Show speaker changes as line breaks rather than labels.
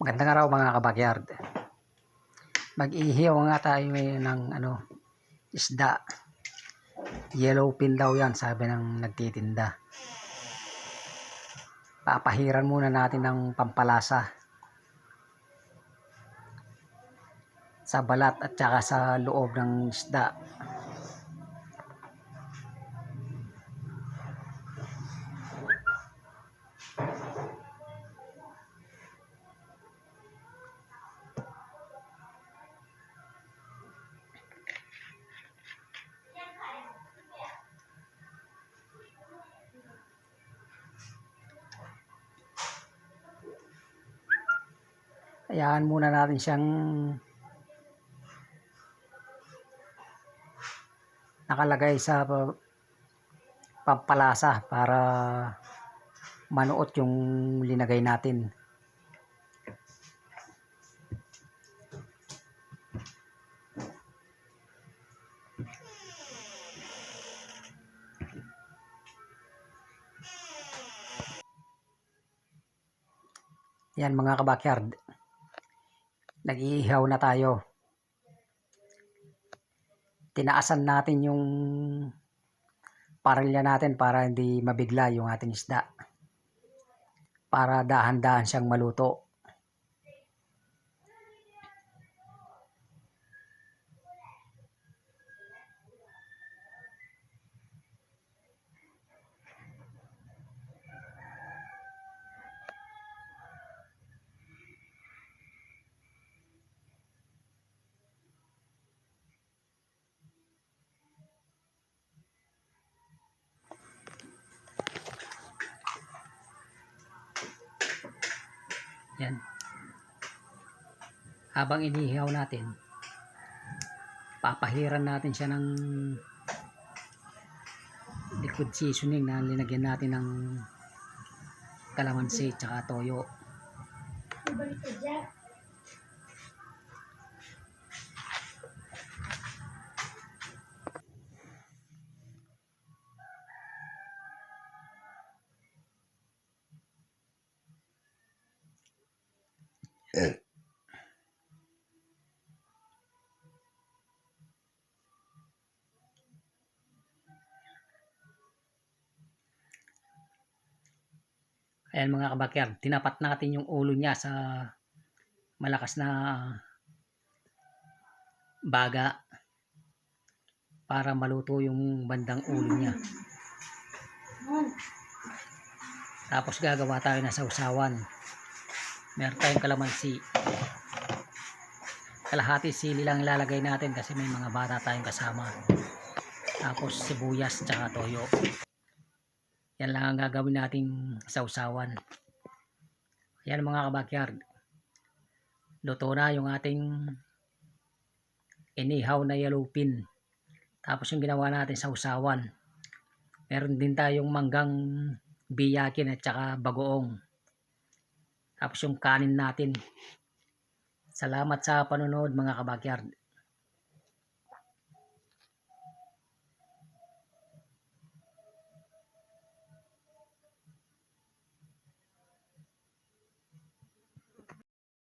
Magandang araw mga kabakyard. Mag-ihiyaw nga tayo ngayon ng isda. Yellowfin daw yan, sabi ng nagtitinda. Papahiran muna natin ng pampalasa sa balat at saka sa loob ng isda. Hayaan muna natin siyang nakalagay sa pampalasa para manuot yung linagay natin. Yan mga kabakyard, nag-iihaw na tayo. Tinaasan natin yung parilya natin para hindi mabigla yung ating isda, para dahan-dahan siyang maluto. Yan. Habang inihaw natin, papahiran natin siya ng liquid seasoning na linagyan natin ng kalamansi tsaka toyo. Ayan mga kabakyard, tinapat natin yung ulo niya sa malakas na baga para maluto yung bandang ulo niya. Tapos gagawa tayo ng sausawan. Meron tayong kalamansi. Kalahati sili lang ilalagay natin kasi may mga bata tayong kasama. Tapos sibuyas tsaka toyo. Yan lang ang gagawin nating sausawan. Yan mga kabakyard, luto na yung ating inihaw na yellowfin. Tapos yung ginawa natin sausawan, meron din tayong manggang biyakin at saka bagoong. Tapos yung kanin natin. Salamat sa panonood mga kabakyard.